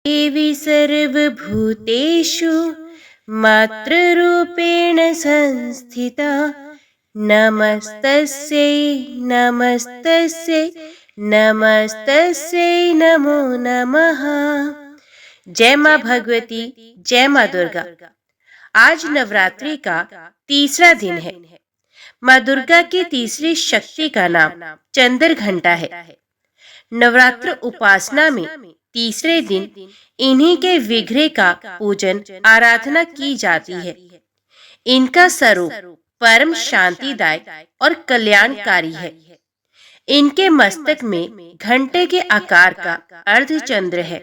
देवी सर्वभूतेषु मातृरूपेण संस्थिता। नमस्तस्यै नमस्तस्यै नमस्तस्यै नमो नमः। जय माँ भगवती, जय माँ दुर्गा। आज नवरात्रि का तीसरा दिन है। माँ दुर्गा की तीसरी शक्ति का नाम चंद्र घंटा है। नवरात्र उपासना में तीसरे दिन इन्हीं के विग्रह का पूजन आराधना की जाती है। इनका स्वरूप परम शांतिदायक और कल्याणकारी है। इनके मस्तक में घंटे के आकार का अर्धचंद्र है।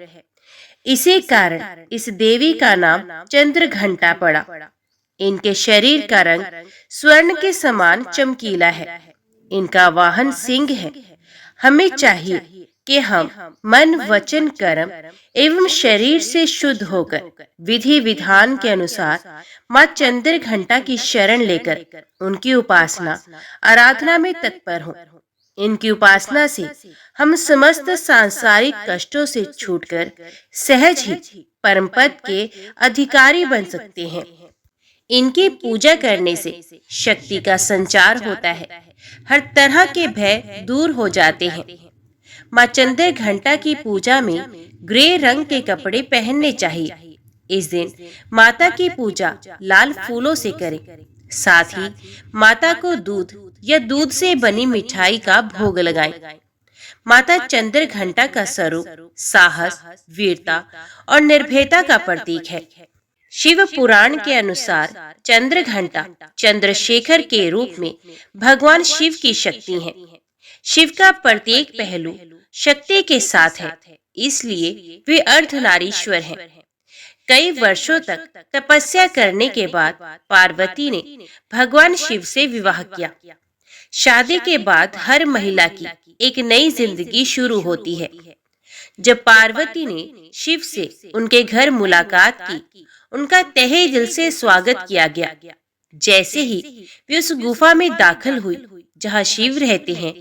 इसी कारण इस देवी का नाम चंद्र घंटा पड़ा। इनके शरीर का रंग स्वर्ण के समान चमकीला है। इनका वाहन सिंह है। हमें चाहिए कि हम मन, वचन, कर्म एवं शरीर से शुद्ध होकर विधि विधान के अनुसार माँ चंद्र घंटा की शरण लेकर उनकी उपासना आराधना में तत्पर हों। इनकी उपासना से हम समस्त सांसारिक कष्टों से छूटकर सहज ही परम पद के अधिकारी बन सकते हैं। इनकी पूजा करने से शक्ति का संचार होता है। हर तरह के भय दूर हो जाते हैं। माँ चंद्र घंटा की पूजा में ग्रे रंग के कपड़े पहनने चाहिए। इस दिन माता की पूजा लाल फूलों से करें। साथ ही माता को दूध या दूध से बनी मिठाई का भोग लगाएं। माता चंद्र घंटा का स्वरूप साहस, वीरता और निर्भयता का प्रतीक है। शिव पुराण के अनुसार चंद्र घंटा चंद्रशेखर के रूप में भगवान शिव की शक्ति है। शिव का प्रत्येक पहलू शक्ति के साथ है, इसलिए वे अर्धनारीश्वर हैं। कई वर्षों तक तपस्या करने के बाद पार्वती ने भगवान शिव से विवाह किया। शादी के बाद हर महिला की एक नई जिंदगी शुरू होती है। जब पार्वती ने शिव से उनके घर मुलाकात की, उनका तहे दिल से स्वागत किया गया। जैसे ही वे उस गुफा में दाखिल हुई जहाँ शिव रहते हैं,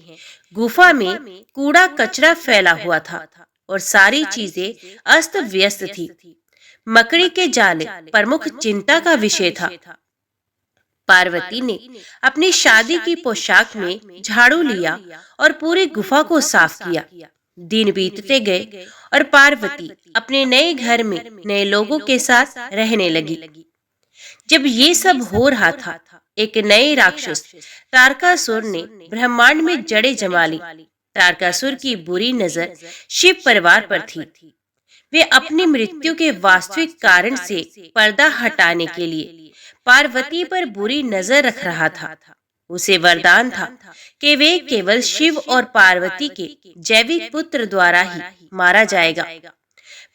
गुफा में कूड़ा कचरा फैला हुआ था और सारी चीजें अस्त व्यस्त थी। मकड़ी के जाले प्रमुख चिंता का विषय था। पार्वती ने अपनी शादी की पोशाक में झाड़ू लिया और पूरी गुफा को साफ किया। दिन बीतते गए और पार्वती अपने नए घर में नए लोगों के साथ रहने लगी। जब ये सब हो रहा था, एक नए राक्षस तारकासुर ने ब्रह्मांड में जड़ें जमा ली। तारकासुर की बुरी नजर शिव परिवार पर थी। वे अपनी मृत्यु के वास्तविक कारण से पर्दा हटाने के लिए पार्वती पर बुरी नजर रख रहा था। उसे वरदान था कि वे केवल शिव और पार्वती के जैविक पुत्र द्वारा ही मारा जाएगा।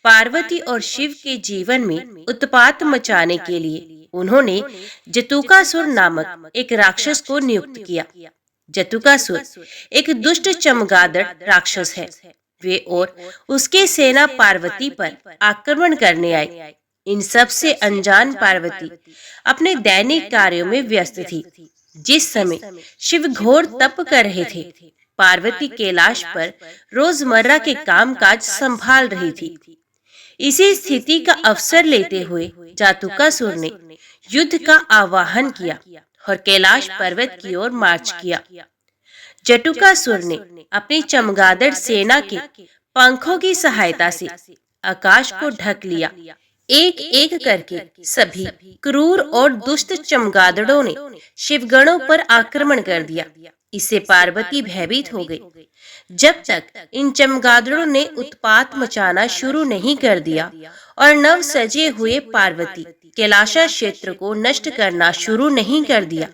पार्वती और शिव के जीवन में उत्पात मचाने के लिए उन्होंने जटुकासुर नामक एक राक्षस को नियुक्त किया। जटुकासुर एक दुष्ट चमगादड़ राक्षस है। वे और उसके सेना पार्वती पर आक्रमण करने आए। इन सब से अनजान पार्वती अपने दैनिक कार्यों में व्यस्त थी। जिस समय शिव घोर तप कर रहे थे, पार्वती कैलाश पर रोजमर्रा के कामकाज संभाल रही थी। इसी स्थिति का अवसर लेते हुए जटुकासुर ने युद्ध का आह्वान किया और कैलाश पर्वत की ओर मार्च किया। जटुकासुर ने अपनी चमगादड़ सेना के पंखों की सहायता से आकाश को ढक लिया। एक एक करके सभी क्रूर और दुष्ट चमगादड़ों ने शिवगणों पर आक्रमण कर दिया। इससे पार्वती भयभीत हो गई। जब तक इन चमगादड़ों ने उत्पात मचाना शुरू नहीं कर दिया और नव सजे हुए पार्वती कैलाश क्षेत्र को नष्ट करना शुरू नहीं कर दिया,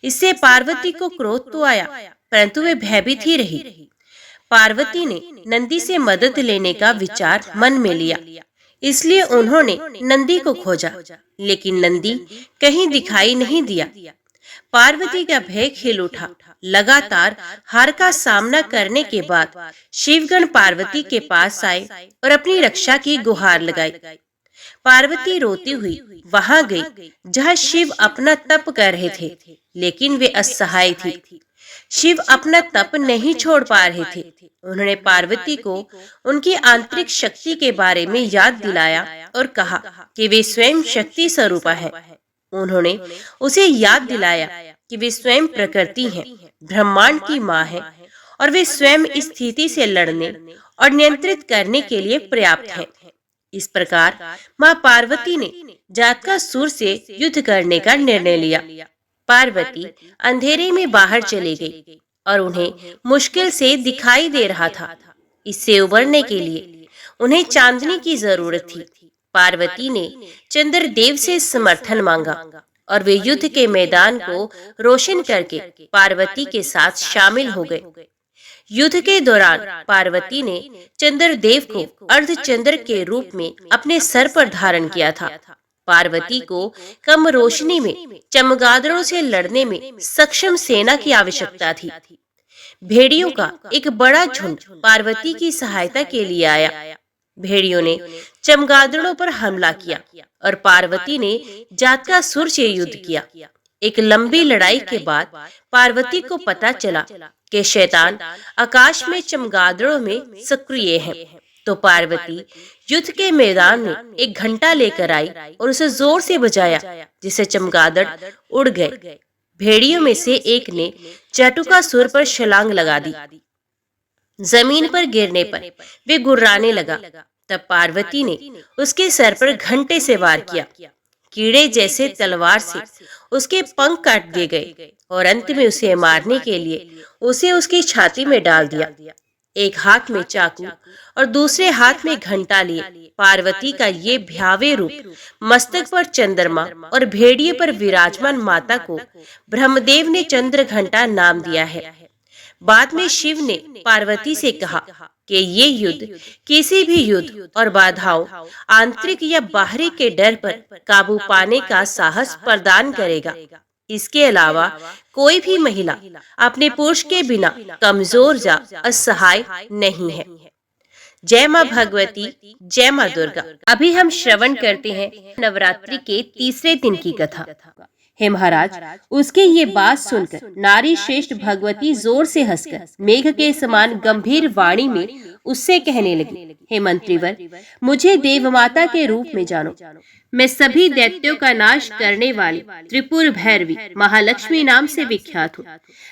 इससे पार्वती को क्रोध तो आया, परंतु वे भयभीत ही रही। पार्वती ने नंदी से मदद लेने का विचार मन में लिया। इसलिए उन्होंने नंदी को खोजा, लेकिन नंदी कहीं दिखाई नहीं दिया। पार्वती का भय खिल उठा। लगातार हार का सामना करने के बाद शिवगण पार्वती के पास आए और अपनी रक्षा की गुहार लगाई। पार्वती रोती हुई वहां गई जहां शिव अपना तप कर रहे थे, लेकिन वे असहाय थी। शिव अपना तप नहीं छोड़ पा रहे थे। उन्होंने पार्वती को उनकी आंतरिक शक्ति के बारे में याद दिलाया और कहा कि वे स्वयं शक्ति स्वरूपा है। उन्होंने उसे याद दिलाया कि वे स्वयं प्रकृति हैं, ब्रह्मांड की माँ है और वे स्वयं इस स्थिति से लड़ने और नियंत्रित करने के लिए पर्याप्त हैं। इस प्रकार माँ पार्वती ने जातकासुर से युद्ध करने का निर्णय लिया। पार्वती अंधेरे में बाहर चली गई और उन्हें मुश्किल से दिखाई दे रहा था। इससे उबरने के लिए उन्हें चांदनी की जरूरत थी। पार्वती ने चंद्रदेव से समर्थन मांगा और वे युद्ध के मैदान को रोशन करके पार्वती के साथ शामिल हो गए। युद्ध के दौरान पार्वती ने चंद्रदेव को अर्धचंद्र के रूप में अपने सर पर धारण किया था। पार्वती को कम रोशनी में चमगादड़ों से लड़ने में सक्षम सेना की आवश्यकता थी। भेड़ियों का एक बड़ा झुंड पार्वती की सहायता के लिए आया। भेड़ियों ने चमगादड़ों पर हमला किया और पार्वती ने जातकासुर से युद्ध किया। एक लंबी लड़ाई के बाद पार्वती को पता चला कि शैतान आकाश में चमगादड़ों में सक्रिय है। तो पार्वती युद्ध के मैदान में एक घंटा लेकर आई और उसे जोर से बजाया, जिससे चमगादड़ उड़ गए। भेड़ियों में से एक ने जटासुर पर छलांग लगा दी। जमीन पर गिरने पर वे गुर्राने लगा। तब पार्वती ने उसके सर पर घंटे से वार किया। कीड़े जैसे तलवार से उसके पंख काट दिए गए और अंत में उसे मारने के लिए उसे उसकी छाती में डाल दिया। एक हाथ में चाकू और दूसरे हाथ में घंटा लिए पार्वती का ये भयावह रूप मस्तक पर चंद्रमा और भेड़िए पर विराजमान माता को ब्रह्मदेव ने चंद्र घंटा नाम दिया है। बाद में शिव ने पार्वती से कहा कि ये युद्ध किसी भी युद्ध और बाधाओं, आंतरिक या बाहरी के डर पर काबू पाने का साहस प्रदान करेगा। इसके अलावा कोई भी महिला अपने पुरुष के बिना कमजोर या असहाय नहीं है। जय माँ भगवती, जय माँ दुर्गा। अभी हम श्रवण करते हैं नवरात्रि के तीसरे दिन की कथा। हे महाराज, उसके ये बात सुनकर नारी श्रेष्ठ भगवती जोर से हंसकर मेघ के समान गंभीर वाणी में उससे कहने लगी, हे मंत्रीवर, मुझे देवमाता के रूप में जानो। मैं सभी दैत्यों का नाश करने वाली त्रिपुर भैरवी महालक्ष्मी नाम से विख्यात हूँ।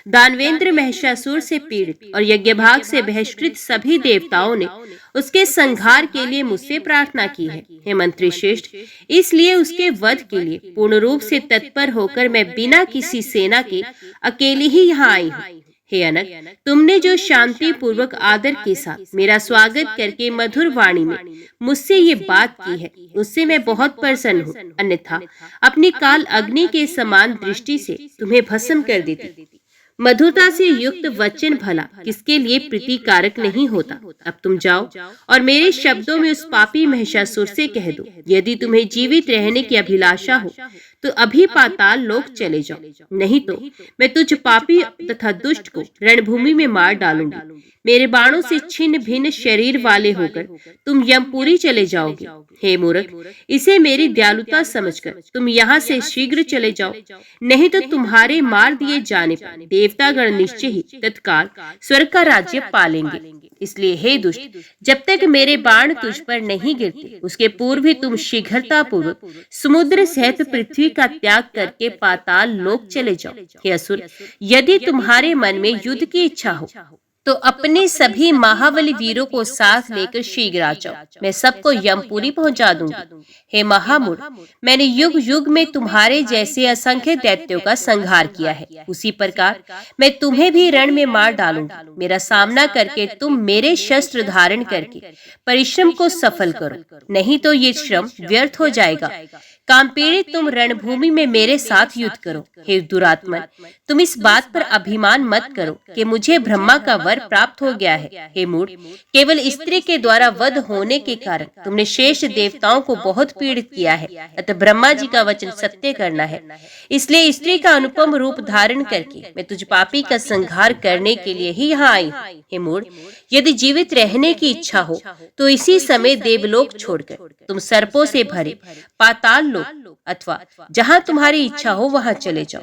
दानवेंद्र महिषासुर से पीड़ित और यज्ञभाग से बहिष्कृत सभी देवताओं ने उसके संहार के लिए मुझसे प्रार्थना की है। हे मंत्री श्रेष्ठ, इसलिए उसके वध के लिए पूर्ण रूप से तत्पर होकर मैं बिना किसी सेना के अकेली ही यहाँ आई हूँ। हे अनक, तुमने जो शांति पूर्वक आदर के साथ मेरा स्वागत करके मधुर वाणी में मुझसे ये बात की है, उससे मैं बहुत प्रसन्न हूँ। अन्यथा अपनी काल अग्नि के समान दृष्टि से तुम्हें भस्म कर देती। मधुरता से युक्त वचन भला किसके लिए प्रीतिकारक नहीं होता। अब तुम जाओ और मेरे शब्दों में उस पापी महिषासुर से कह दो, यदि तुम्हें जीवित रहने की अभिलाषा हो तो अभी पाताल लोक चले जाओ, नहीं तो मैं तुझ पापी तथा दुष्ट को रणभूमि में मार डालूंगी। मेरे बाणों से छिन्न भिन्न शरीर वाले होकर तुम यमपुरी चले जाओगे। हे मूर्ख, इसे मेरी दयालुता समझकर तुम यहाँ से शीघ्र चले जाओ, नहीं तो तुम्हारे मार दिए जाने पर देवतागण निश्चय ही तत्काल स्वर्ग का राज्य पालेंगे। इसलिए हे दुष्ट, जब तक मेरे बाण तुझ पर नहीं गिरते उसके पूर्व ही तुम शीघ्रता पूर्वक समुद्र सहित पृथ्वी का त्याग करके पाताल लोक चले जाओ। हे असुर, यदि तुम्हारे मन में युद्ध की इच्छा हो तो अपने सभी महाबली वीरों को साथ लेकर शीघ्र आ जाओ, मैं सबको यमपुरी पहुंचा दूंगी। हे महामूढ़, मैंने युग युग में तुम्हारे जैसे असंख्य दैत्यों का संहार किया है, उसी प्रकार मैं तुम्हें भी रण में मार डालूंगी। मेरा सामना करके तुम मेरे शस्त्र धारण करके परिश्रम को सफल करो, नहीं तो ये श्रम व्यर्थ हो जाएगा। काम पीड़ित तुम रणभूमि में मेरे साथ युद्ध करो। हे दुरात्मन, तुम इस बात पर अभिमान मत करो कि मुझे ब्रह्मा का वर प्राप्त हो गया है। हे मूढ़, केवल स्त्री के द्वारा वध होने के कारण तुमने शेष देवताओं को बहुत पीड़ित किया है, अतः ब्रह्मा जी का वचन सत्य करना है। इसलिए स्त्री का अनुपम रूप धारण करके मैं तुझ पापी का संहार करने के लिए ही यहाँ आई। हे मूढ़, यदि जीवित रहने की इच्छा हो तो इसी समय देवलोक छोड़कर तुम सर्पों से भरे पाताल लोक अथवा जहां तुम्हारी इच्छा हो वहां चले जाओ।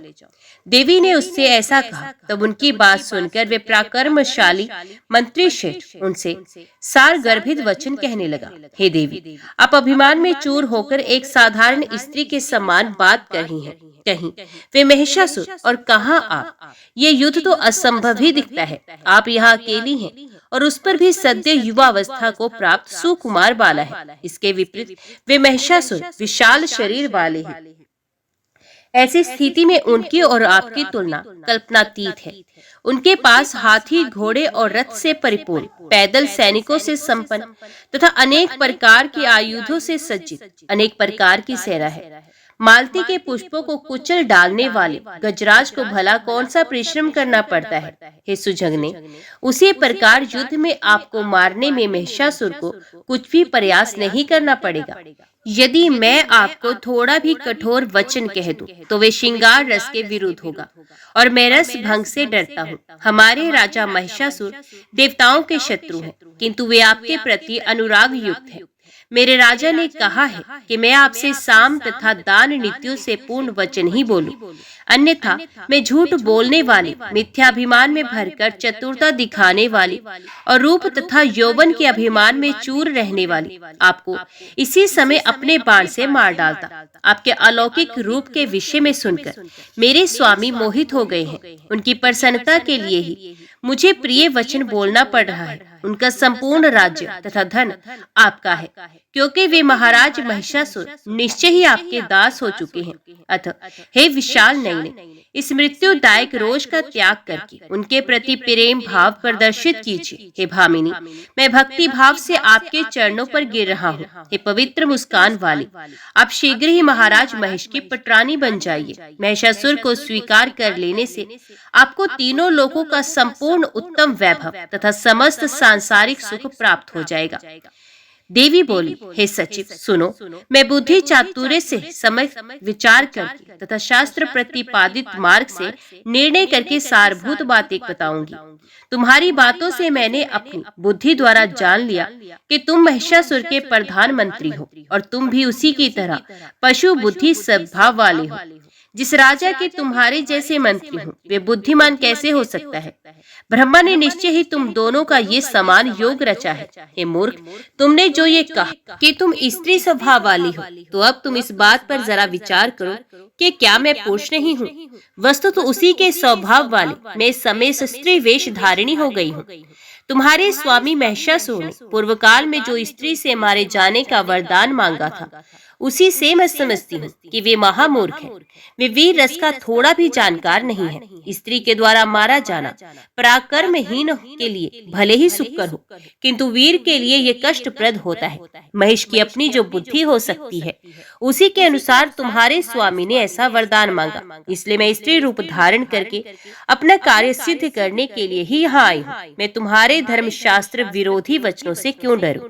देवी ने उससे ऐसा कहा। तब उनकी बात सुनकर वे पराक्रमशाली मंत्री शेठ उनसे सार गर्भित वचन कहने लगा। हे देवी, आप अभिमान में चूर होकर एक साधारण स्त्री के समान बात कर रही हैं। कहीं वे महिषासुर और कहां आप? ये युद्ध तो असंभव ही दिखता है। आप यहाँ अकेली हैं और उस पर भी सद्य युवावस्था को प्राप्त सुकुमार बाला है। इसके विपरीत वे महिषासुर विशाल शरीर वाले हैं। ऐसी स्थिति में उनकी और आपकी तुलना कल्पनातीत है। उनके पास हाथी, घोड़े और रथ से परिपूर्ण, पैदल सैनिकों से संपन्न तथा अनेक प्रकार के आयुधों से सज्जित अनेक प्रकार की सेना है। मालती के पुष्पों को कुचल डालने वाले गजराज को भला कौन सा परिश्रम करना पड़ता है? हे सुजगने, उसी प्रकार युद्ध में आपको मारने में महिषासुर को कुछ भी प्रयास नहीं करना पड़ेगा। यदि मैं आपको थोड़ा भी कठोर वचन कह दूं तो वे श्रृंगार रस के विरुद्ध होगा और मैं रस भंग से डरता हूँ। हमारे राजा महिषासुर देवताओं के शत्रु हैं, किंतु वे आपके प्रति अनुराग युक्त हैं। मेरे राजा ने कहा है कि मैं आपसे साम तथा दान नीतियों से पूर्ण वचन ही बोलूं, अन्यथा मैं झूठ बोलने वाली, मिथ्याभिमान में भरकर चतुरता दिखाने वाली और रूप तथा यौवन के अभिमान में चूर रहने वाली आपको इसी समय अपने बाण से मार डालता। आपके अलौकिक रूप के विषय में सुनकर मेरे स्वामी मोहित हो गए हैं। उनकी प्रसन्नता के लिए ही मुझे प्रिय वचन बोलना पड़ रहा है। उनका संपूर्ण राज्य तथा धन आपका है, क्योंकि वे महाराज महिषासुर निश्चय ही आपके दास हो चुके हैं। अतः हे विशाल नयने, इस मृत्युदायक रोष का त्याग करके उनके प्रति प्रेम भाव प्रदर्शित कीजिए। हे भामिनी, मैं भक्ति भाव से आपके चरणों पर गिर रहा हूँ। हे पवित्र मुस्कान वाली, आप शीघ्र ही महाराज महेश की पटरानी बन जाइए। महिषासुर को स्वीकार कर लेने से आपको तीनों लोकों का संपूर्ण उत्तम वैभव तथा समस्त सांसारिक सुख प्राप्त हो जाएगा। देवी बोली, हे सचिव सुनो, मैं बुद्धि चातुर्य से समय विचार करके तथा शास्त्र प्रतिपादित मार्ग से निर्णय करके सारभूत बातें बताऊंगी। तुम्हारी बातों से मैंने अपनी बुद्धि द्वारा जान लिया कि तुम महिषासुर के प्रधानमंत्री हो और तुम भी उसी की तरह पशु बुद्धि स्वभाव वाले हो। जिस राजा के तुम्हारे जैसे मंत्री हो वे बुद्धिमान कैसे हो सकता है? ब्रह्मा ने निश्चय ही तुम दोनों का ये समान योग रचा है। हे मूर्ख, तुमने जो ये कहा कि तुम स्त्री स्वभाव वाली हो, तो अब तुम इस बात पर जरा विचार करो कि क्या मैं पुरुष नहीं हूँ? वस्तु तो उसी के स्वभाव वाले मैं समय स्त्री वेश धारिणी हो गई हूँ। तुम्हारे स्वामी महिषासुर ने पूर्व काल में जो स्त्री से मारे जाने का वरदान मांगा था, उसी से मैं समझती हूँ कि वे महामूर्ख हैं। वे वीर रस का थोड़ा भी जानकार नहीं है। स्त्री के द्वारा मारा जाना पराक्रमहीन के लिए भले ही सुखकर हो, किंतु वीर के लिए ये कष्टप्रद होता है। महेश की अपनी जो बुद्धि हो सकती है, उसी के अनुसार तुम्हारे स्वामी ने ऐसा वरदान मांगा। इसलिए मैं स्त्री रूप धारण करके अपना कार्य सिद्ध करने के लिए ही यहाँ आई हूँ। मैं तुम्हारे धर्मशास्त्र विरोधी वचनों से क्यों डरूं?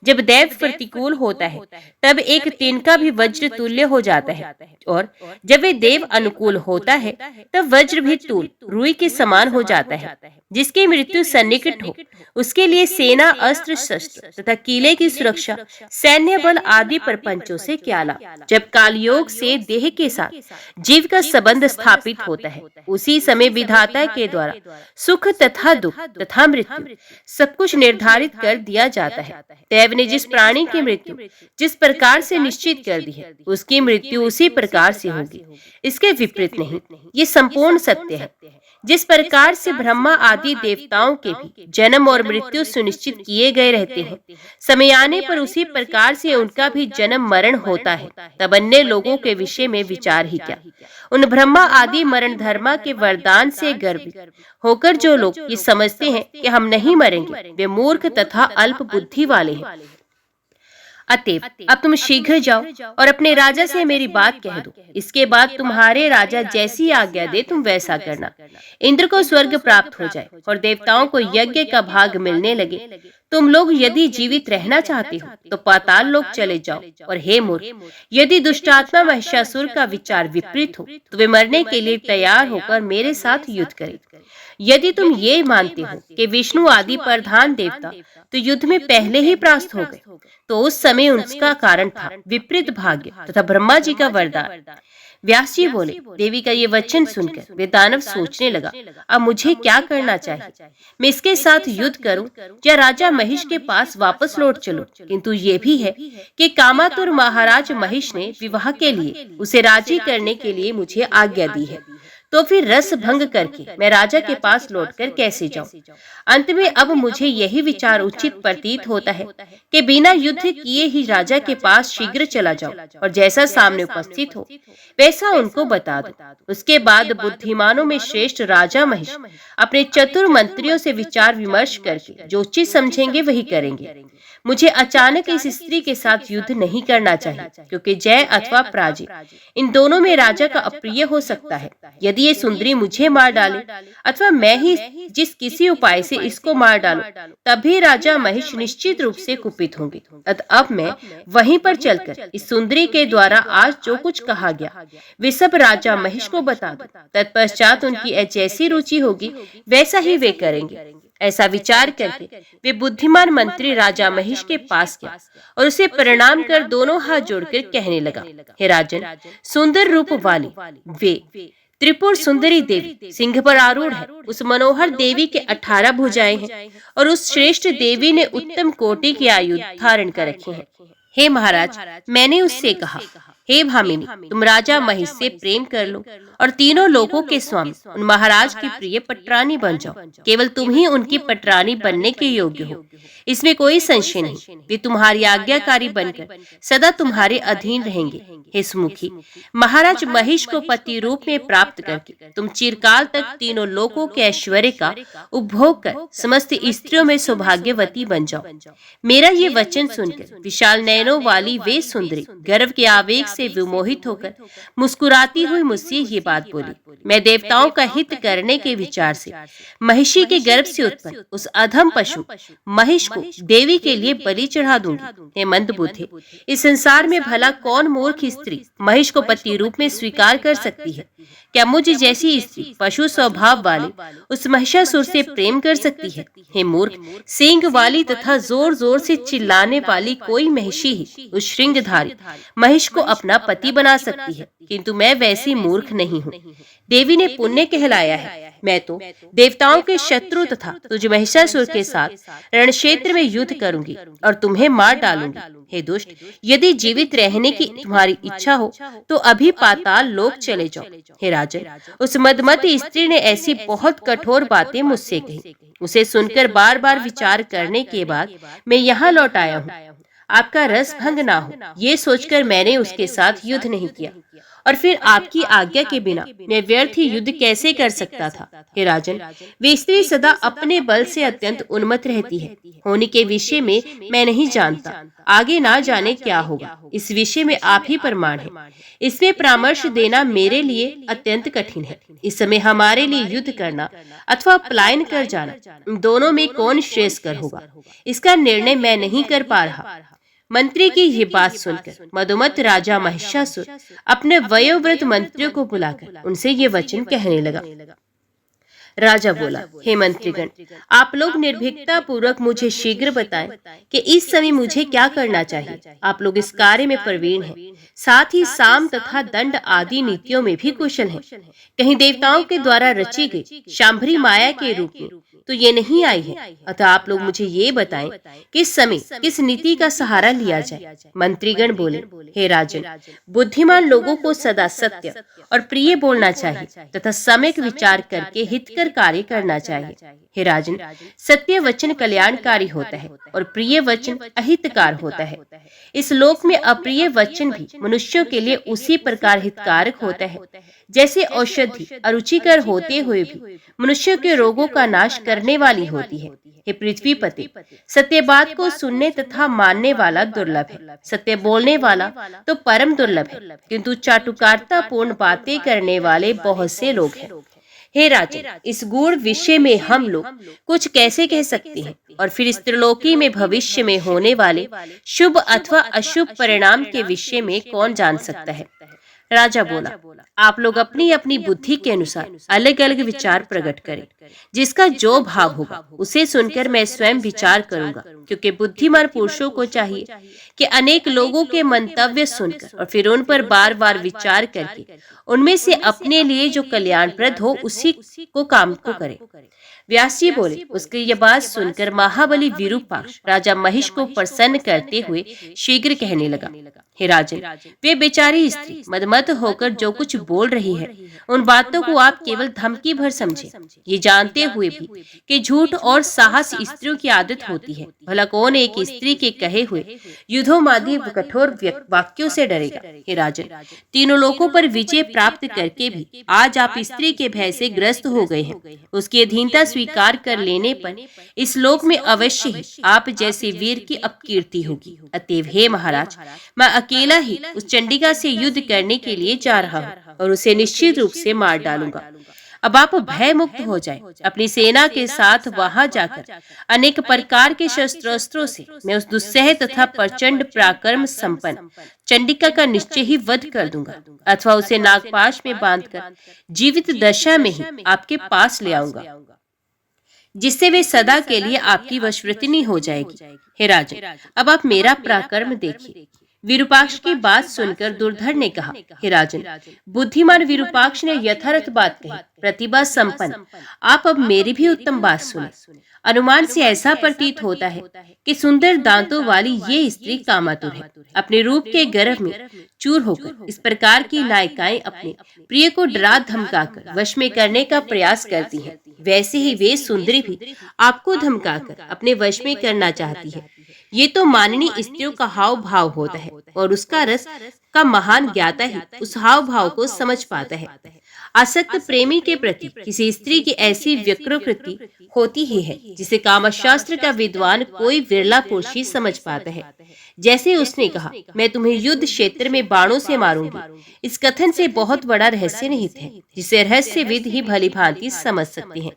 जब दैव प्रतिकूल होता है तब एक तिनका भी वज्र तुल्य हो जाता है, और जब वे देव अनुकूल होता है तब वज्र भी तूल रुई के समान हो जाता है। जिसकी मृत्यु सन्निकट हो उसके लिए सेना, अस्त्र शस्त्र तथा किले की सुरक्षा, सैन्य बल आदि प्रपंचों से क्या लाभ? जब कालयोग से देह के साथ जीव का संबंध स्थापित होता है, उसी समय विधाता के द्वारा सुख तथा दुख तथा मृत्यु सब कुछ निर्धारित कर दिया जाता है। देव ने जिस प्राणी की मृत्यु जिस प्रकार से निश्चित कर दी है, उसकी मृत्यु उसी प्रकार से होगी, इसके विपरीत नहीं। ये संपूर्ण सत्य है। जिस प्रकार से ब्रह्मा आदि देवताओं के भी जन्म और मृत्यु सुनिश्चित किए गए रहते हैं, समय आने पर उसी प्रकार से उनका भी जन्म मरण होता है। तब अन्य लोगों के विषय में विचार ही क्या? उन ब्रह्मा आदि मरण धर्मा के वरदान से गर्वित होकर जो लोग ये समझते हैं कि हम नहीं मरेंगे, वे मूर्ख तथा अल्प बुद्धि वाले हैं। अतएव अब तुम शीघ्र जाओ और अपने राजा से मेरी बात कह दो। इसके बाद तुम्हारे राजा जैसी आज्ञा दे तुम वैसा करना। इंद्र को स्वर्ग प्राप्त हो जाए और देवताओं को यज्ञ का भाग मिलने लगे। तुम लोग यदि जीवित रहना चाहते हो तो पाताल लोक चले जाओ। और हे मूर्ख, यदि दुष्टात्मा महिषासुर का विचार विपरीत हो तो वे मरने के लिए तैयार होकर मेरे साथ युद्ध करे। यदि तुम ये मानते हो कि विष्णु आदि प्रधान देवता तो युद्ध में पहले ही परास्त हो गए, तो उस समय उसका कारण था विपरीत भाग्य तथा ब्रह्मा जी का वरदान। व्यास जी बोले, देवी का ये वचन सुनकर वे दानव सोचने लगा, अब मुझे क्या करना चाहिए? मैं इसके साथ युद्ध करूं या राजा महिष के पास वापस लौट चलूं? किंतु ये भी है कि कामातुर महाराज महिष ने विवाह के लिए उसे राजी करने के लिए मुझे आज्ञा दी है, तो फिर रस भंग करके मैं राजा के पास लौटकर कैसे जाऊं? अंत में अब मुझे यही विचार उचित प्रतीत होता है कि बिना युद्ध किए ही राजा के पास शीघ्र चला जाऊं और जैसा सामने उपस्थित हो वैसा उनको बता दूं। उसके बाद बुद्धिमानों में श्रेष्ठ राजा महिष अपने चतुर मंत्रियों से विचार विमर्श करके जो उचित समझेंगे वही करेंगे। मुझे अचानक इस स्त्री के साथ युद्ध नहीं करना चाहिए, क्योंकि जय अथवा पराजय इन दोनों में राजा का अप्रिय हो सकता है। यदि ये सुंदरी मुझे मार डाले अथवा मैं ही जिस किसी उपाय से इसको मार डालूं, तभी राजा महिष निश्चित रूप से कुपित होंगे। अतः अब मैं वहीं पर चलकर इस सुंदरी के द्वारा आज जो कुछ कहा गया वे सब राजा महिष को बता दूं। तत्पश्चात उनकी जैसी रुचि होगी वैसा ही वे करेंगे। ऐसा विचार करके वे बुद्धिमान मंत्री राजा महिष के पास गया और उसे प्रणाम कर दोनों हाथ जोड़कर कहने लगा, हे राजन, सुंदर रूप वाली वे त्रिपुर सुंदरी देवी सिंह पर आरूढ़ है। उस मनोहर देवी के 18 भुजाएं हैं और उस श्रेष्ठ देवी ने उत्तम कोटि के आयुध धारण कर रखे हैं। हे महाराज, मैंने उससे कहा, हे भामिनी, तुम राजा महिष से प्रेम कर लो और तीनों लोगों के स्वामी उन महाराज की प्रिय पटरानी बन जाओ। केवल तुम ही उनकी पटरानी बनने के योग्य हो, इसमें कोई संशय नहीं। वे तुम्हारी आज्ञाकारी बनकर सदा तुम्हारे अधीन रहेंगे। हे सुमुखी, महाराज महिष को पति रूप में प्राप्त करके तुम चिरकाल तक तीनों लोकों के ऐश्वर्य का उपभोग कर समस्त स्त्रियों में सौभाग्यवती बन जाओ। मेरा ये वचन सुनकर विशाल नयनों वाली वे सुंदरी गर्व के आवेग से विमोहित होकर मुस्कुराती हुई मुझसे ये बात बोली, मैं देवताओं का हित करने के विचार से महिषी के गर्भ से उत्पन्न उस अधम पशु महिष को देवी के लिए बलि चढ़ा दूंगी। हे मंदबुद्धे, इस संसार में भला कौन मूर्ख स्त्री महिष को पति रूप में स्वीकार कर सकती है? क्या मुझ जैसी स्त्री पशु स्वभाव वाले उस महिषासुर से प्रेम कर सकती है? हे मूर्ख, सींग वाली तथा जोर जोर से चिल्लाने वाली कोई महिषी ही उस श्रृंगधारी महिष को अपना पति बना सकती है, किंतु मैं वैसी मूर्ख नहीं हूँ। देवी ने पुण्य कहलाया है। मैं तो देवताओं के शत्रु तथा तुझ महिषासुर के साथ रणक्षेत्र में युद्ध करूंगी और तुम्हें मार डालूंगी। हे दुष्ट, यदि जीवित रहने की तुम्हारी इच्छा हो तो अभी पाताल लोक चले जाओ। हे राजन, उस मदमती स्त्री ने ऐसी बहुत कठोर बातें मुझसे कही। उसे सुनकर बार बार विचार करने के बाद मैं यहाँ लौट आया हूँ। आपका रस भंग ना हो ये सोचकर मैंने उसके साथ युद्ध नहीं किया, और फिर आपकी आज्ञा के बिना मैं व्यर्थ ही युद्ध कैसे कर सकता था? हे राजन, वे स्त्री सदा अपने बल से अत्यंत उन्मत्त रहती है। होने के विषय में मैं नहीं जानता, आगे ना जाने क्या होगा। इस विषय में आप ही प्रमाण है। इसमें परामर्श देना मेरे लिए अत्यंत कठिन है। इस समय हमारे लिए युद्ध करना अथवा पलायन कर जाना, दोनों में कौन श्रेयस्कर होगा, इसका निर्णय मैं नहीं कर पा रहा। मंत्री की ये बात सुनकर मदोमत राजा महिषासुर अपने वयोवृद्ध मंत्रियों को बुलाकर उनसे ये वचन कहने लगा। राजा बोला, हे मंत्रीगण, आप लोग निर्भीकता पूर्वक मुझे शीघ्र बताएं कि इस समय मुझे क्या करना चाहिए। आप लोग इस कार्य में प्रवीण हैं, साथ ही साम तथा दंड आदि नीतियों में भी कुशल हैं। कहीं देवताओं के द्वारा रची गई शांभरी माया के रूप में तो ये नहीं आई है। अतः आप लोग मुझे ये बताएं कि इस समय किस नीति का सहारा लिया जाए। मंत्रीगण बोले, हे राजन, बुद्धिमान लोगों को सदा सत्य और प्रिय बोलना चाहिए तथा सम्यक विचार करके हितकर कार्य करना चाहिए। हे राजन, सत्य वचन कल्याणकारी होता है और प्रिय वचन अहितकार होता है। इस लोक में अप्रिय वचन भी मनुष्यों के लिए उसी प्रकार हितकारक होता है जैसे औषधि अरुचिकर होते हुए भी मनुष्यों के रोगों का नाश करने वाली होती है। हे पृथ्वीपति, सत्य बात को सुनने तथा मानने वाला दुर्लभ है, सत्य बोलने वाला तो परम दुर्लभ है, किंतु चाटुकारिता पूर्ण बातें करने वाले बहुत से लोग हैं। हे राजन, इस गूढ़ विषय में हम लोग कुछ कैसे कह सकते हैं, और फिर इस त्रिलोकी में भविष्य में होने वाले शुभ अथवा अशुभ परिणाम के विषय में कौन जान सकता है। राजा बोला, आप लोग अपनी अपनी बुद्धि के अनुसार अलग अलग विचार प्रकट करें। जिसका जो भाव होगा उसे सुनकर मैं स्वयं विचार करूंगा, क्योंकि बुद्धिमान पुरुषों को चाहिए कि अनेक लोगों के मंतव्य सुनकर और फिर उन पर बार बार विचार करके उनमें से अपने लिए जो कल्याणप्रद हो उसी को काम को करे। व्यास जी बोले, उसकी यह बात सुनकर महाबली विरूपाक्ष राजा महिष को प्रसन्न करते हुए शीघ्र कहने लगा, हे राजन, वे बेचारी स्त्री मदमत होकर जो कुछ बोल रही है, उन बातों को आप केवल धमकी भर समझे, ये जानते हुए भी कि झूठ और साहस स्त्रियों की आदत होती है। भला कौन एक स्त्री के कहे हुए युद्धोमादि कठोर वाक्यों से डरेगा। हे राजन, तीनों लोकों पर विजय प्राप्त करके भी आज आप स्त्री के भय से ग्रस्त हो गए हैं। उसकी अधीनता स्वीकार कर लेने पर इस लोक में अवश्य ही आप जैसे वीर की अपकीर्ति होगी। अतएव हे महाराज, मैं अकेला ही उस चंडिका से युद्ध करने के लिए जा रहा हूँ और उसे निश्चित रूप से मार डालूंगा। अब आप भय मुक्त हो जाएं। अपनी सेना के साथ वहां जाकर अनेक प्रकार के शस्त्रास्त्रों से मैं उस दुस्सह तथा प्रचंड पराक्रम संपन्न चंडिका का निश्चय ही वध कर दूंगा, अथवा उसे नागपाश में बांधकर जीवित दशा में ही आपके पास ले आऊंगा, जिससे वे सदा के लिए आपकी वशवर्तिनी हो जाएगी। हे राजन, अब आप मेरा पराक्रम देखिए। विरूपाक्ष की बात सुनकर दुर्धर ने कहा, हे राजन, बुद्धिमान विरूपाक्ष ने यथार्थ बात कही। प्रतिभा संपन्न आप अब मेरी भी उत्तम बात सुने। अनुमान से ऐसा प्रतीत होता है कि सुंदर दांतों वाली ये स्त्री कामातुर है। अपने रूप के गर्व में चूर होकर इस प्रकार की नायिकाएं अपने प्रिय को डरा धमकाकर वश में करने का प्रयास करती हैं। वैसे ही वे सुंदरी भी आपको धमकाकर अपने वश में करना चाहती है। ये तो माननीय स्त्रियों का हाव भाव होता है, और उसका रस का महान ज्ञाता ही उस हाव भाव को समझ पाता है। आसक्त प्रेमी के प्रति किसी स्त्री की ऐसी व्यक्रोकृति होती ही है, जिसे कामशास्त्र का विद्वान कोई विरला पुरुष ही समझ पाता है। जैसे उसने कहा, मैं तुम्हें युद्ध क्षेत्र में बाणों से मारूंगी, इस कथन से बहुत बड़ा रहस्य निहित है, जिसे रहस्यविद ही भली भांति समझ सकते हैं।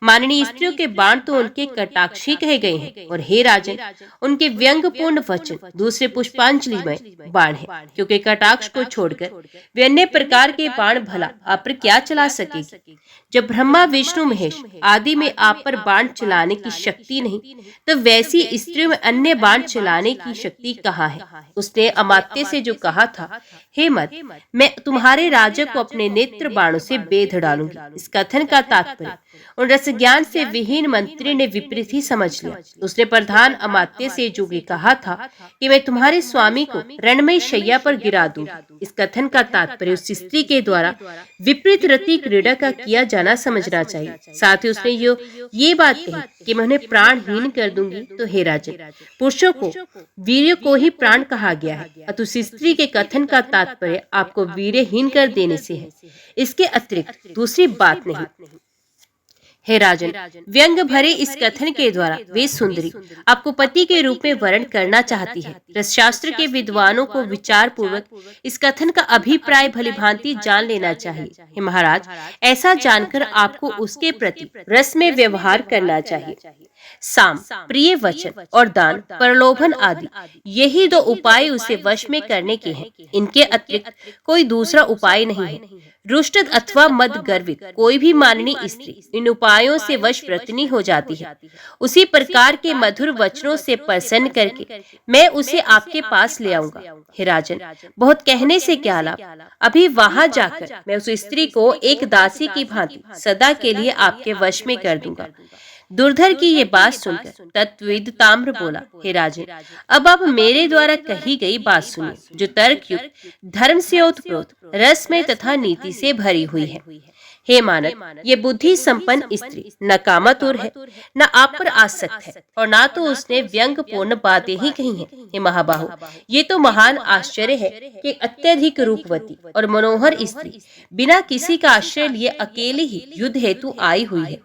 माननीय स्त्रियों के बाण तो उनके कटाक्षी कहे गए हैं, और हे राजन, उनके व्यंग्यपूर्ण वचन दूसरे पुष्पांजलिमय बाण है, क्योंकि कटाक्ष को छोड़कर वे अन्य प्रकार के बाण भला आप पर क्या चला सकेगी। जब ब्रह्मा विष्णु महेश आदि में आप पर बाण चलाने की शक्ति नहीं, तो वैसी स्त्रियों में अन्य बाण चलाने की शक्ति कहाँ है। उसने अमात्य से जो कहा था, हे मत, मैं तुम्हारे राजा को अपने नेत्र बाणों से बेध डालूंगी, इस कथन का तात्पर्य उन रस ज्ञान से विहीन मंत्री ने विपरीत ही समझ लिया। उसने प्रधान अमात्य से जो भी कहा था कि मैं तुम्हारे स्वामी को रणमय शैया पर गिरा दूंगी, इस कथन का तात्पर्य उस स्त्री के द्वारा विपरीत रति क्रीड़ा का किया जाना समझना चाहिए। साथ ही उसने ये बात कही कि मैं उन्हें प्राणहीन कर दूंगी। तो हे राजन, पुरुषों को वीर्य को ही प्राण कहा गया है, अतः उस स्त्री के कथन का तात्पर्य आपको वीर्यहीन कर देने से है, इसके अतिरिक्त दूसरी बात नहीं। हे राजन, व्यंग भरे इस कथन के द्वारा वे सुंदरी आपको पति के रूप में वर्ण करना चाहती है। रसशास्त्र के विद्वानों को विचार पूर्वक इस कथन का अभिप्राय भलीभांति जान लेना चाहिए। हे महाराज, ऐसा जानकर आपको उसके प्रति रस में व्यवहार करना चाहिए। साम, प्रिय वचन और दान, प्रलोभन आदि यही दो उपाय उसे वश में करने के हैं। इनके अतिरिक्त कोई दूसरा उपाय नहीं है। रुष्ट अथवा मद गर्वित कोई भी माननीय स्त्री इन उपायों से वशवर्तिनी हो जाती है। उसी प्रकार के मधुर वचनों से प्रसन्न करके मैं उसे आपके पास ले आऊंगा। हे राजन, बहुत कहने से क्या लाभ, अभी वहां जाकर मैं उस स्त्री को एक दासी की भांति सदा के लिए आपके वश में कर दूंगा। दुर्धर की ये बात सुनकर तत्वविद ताम्र बोला, हे राजन, अब आप मेरे द्वारा कही गई बात सुनिए, जो तर्कयुक्त, धर्म से ओतप्रोत, रसमय तथा नीति से भरी हुई है। हे मानव, ये बुद्धि संपन्न स्त्री न कामातुर है, न आप पर आसक्त है, और न तो उसने व्यंग्यपूर्ण बातें ही कही हैं। हे महाबाहु, ये तो महान आश्चर्य है कि अत्यधिक रूपवती और मनोहर स्त्री बिना किसी का आश्रय लिए अकेले ही युद्ध हेतु आई हुई है।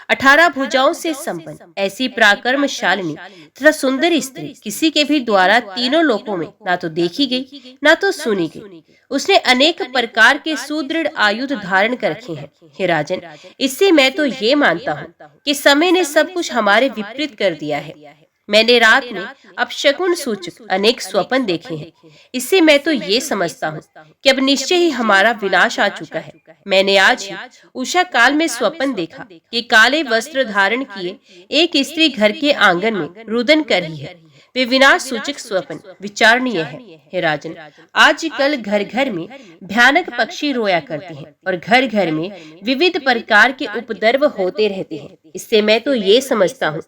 18 भुजाओं से संपन्न ऐसी पराक्रमशालिनी तथा सुंदर स्त्री किसी के भी द्वारा तीनों लोकों में ना तो देखी गई ना तो सुनी गई। उसने अनेक प्रकार के सुदृढ़ आयुध धारण कर रखे हैं। हे राजन, इससे मैं तो ये मानता हूँ कि समय ने सब कुछ हमारे विपरीत कर दिया है। मैंने रात में अपशकुन सूचक अनेक स्वप्न देखे हैं। इससे मैं तो ये समझता हूँ कि अब निश्चय ही हमारा विनाश आ चुका है। मैंने आज ही उषा काल में स्वप्न देखा कि काले वस्त्र धारण किए एक स्त्री घर के आंगन में रुदन कर रही है। वे विनाश सूचक स्वप्न विचारणीय है। हे राजन, आजकल घर घर में भयानक पक्षी रोया करते हैं और घर घर में विविध प्रकार के उपद्रव होते रहते हैं। इससे मैं तो ये समझता हूँ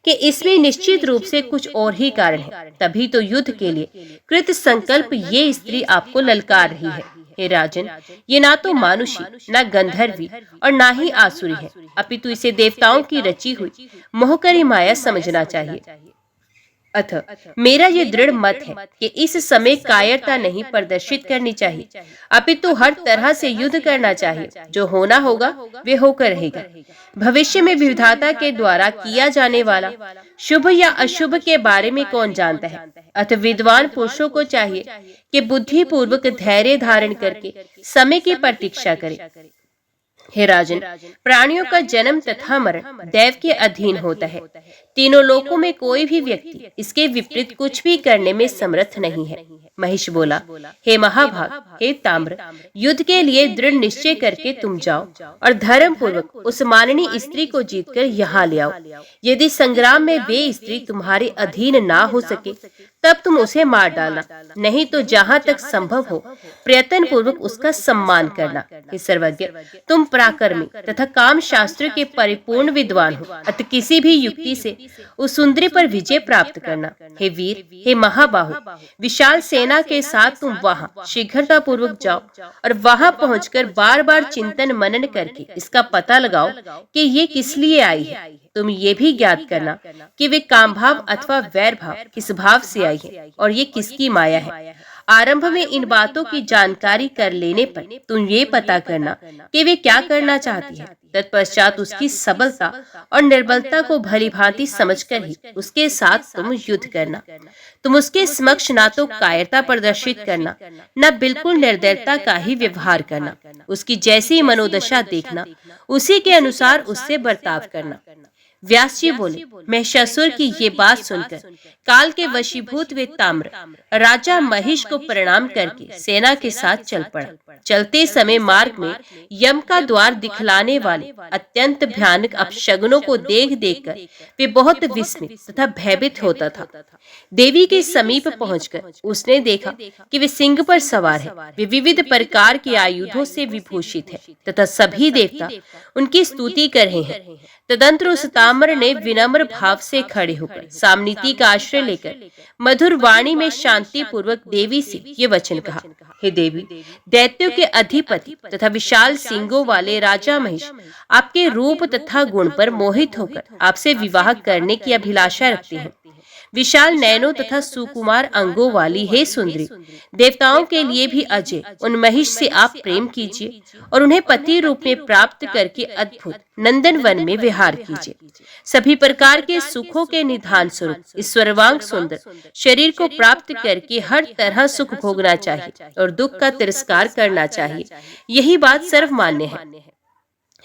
कि इसमें निश्चित रूप से कुछ और ही कारण है। तभी तो युद्ध के लिए कृत संकल्प ये स्त्री आपको ललकार रही है। हे राजन, ये ना तो मानुषी, ना गंधर्वी और ना ही आसुरी है, अपितु इसे देवताओं की रची हुई मोहकरी माया समझना चाहिए। अथ मेरा ये दृढ़ मत है कि इस समय कायरता नहीं प्रदर्शित करनी चाहिए, अपितु हर तरह से युद्ध करना चाहिए। जो होना होगा वे होकर रहेगा। भविष्य में विधाता के द्वारा किया जाने वाला शुभ या अशुभ के बारे में कौन जानता है। अथ विद्वान पुरुषों को चाहिए कि बुद्धि पूर्वक धैर्य धारण करके समय की प्रतीक्षा करे। हे राजन, प्राणियों का जन्म तथा मरण दैव के अधीन होता है। तीनों लोकों में कोई भी व्यक्ति इसके विपरीत कुछ भी करने में समर्थ नहीं है। महिष बोला, हे महाभाग, हे ताम्र, युद्ध के लिए दृढ़ निश्चय करके तुम जाओ और धर्म पूर्वक उस माननीय स्त्री को जीतकर यहाँ ले आओ। यदि संग्राम में वे स्त्री तुम्हारे अधीन ना हो सके तब तुम उसे मार डालना, नहीं तो जहाँ तक संभव हो प्रयत्न पूर्वक उसका सम्मान करना। हे सर्वज्ञ, तुम पराक्रमी तथा काम शास्त्र के परिपूर्ण विद्वान हो, अतः किसी भी युक्ति से उस सुंदरी पर विजय प्राप्त करना। हे वीर, हे महाबाहु, विशाल सेना के साथ तुम वहाँ शीघ्रता पूर्वक जाओ और वहाँ पहुंचकर बार बार चिंतन मनन करके इसका पता लगाओ कि ये किस लिए आई है। तुम ये भी ज्ञात करना कि वे काम भाव अथवा वैर भाव किस भाव से आई है और ये किसकी माया है। आरंभ में इन बातों की जानकारी कर लेने पर तुम ये पता करना कि वे क्या करना चाहती है। तत्पश्चात उसकी सबलता और निर्बलता को भली भांति समझकर ही उसके साथ तुम युद्ध करना। तुम उसके समक्ष ना तो कायरता प्रदर्शित करना, न बिल्कुल निर्दयता का ही व्यवहार करना। उसकी जैसी मनोदशा देखना, उसी के अनुसार उससे बर्ताव करना। व्यास जी बोले, महिषासुर की ये बात सुनकर काल के वशीभूत वे ताम्र राजा महिष को प्रणाम करके सेना के साथ चल पड़ा। चलते समय मार्ग में यम का द्वार दिखलाने वाले अत्यंत भयानक अपशगुनों को देख देखकर वे बहुत विस्मित तथा भयभीत होता था। देवी के समीप पहुंचकर उसने देखा कि वे सिंह पर सवार है। वे विविध प्रकार के आयुधों से विभूषित है तथा सभी देवता उनकी स्तुति कर रहे हैं। तदंतर उस ताम्र ने विनम्र भाव से खड़े होकर सामनीति का आश्रय लेकर मधुर वाणी में शांति पूर्वक देवी से ये वचन कहा, हे देवी, दैत्यों के अधिपति तथा विशाल सिंगों वाले राजा महिष आपके रूप तथा गुण पर मोहित होकर आपसे विवाह करने की अभिलाषा रखते हैं। विशाल नयनों तथा सुकुमार अंगों वाली हे सुंदरी, देवताओं के लिए भी अजय उन महिष से आप प्रेम कीजिए और उन्हें पति रूप में प्राप्त करके अद्भुत नंदन वन में विहार कीजिए। सभी प्रकार के सुखों के निधान स्वरूप इस सर्वांग सुंदर शरीर को प्राप्त करके हर तरह सुख भोगना चाहिए और दुख का तिरस्कार करना चाहिए। यही बात सर्वमान्य है।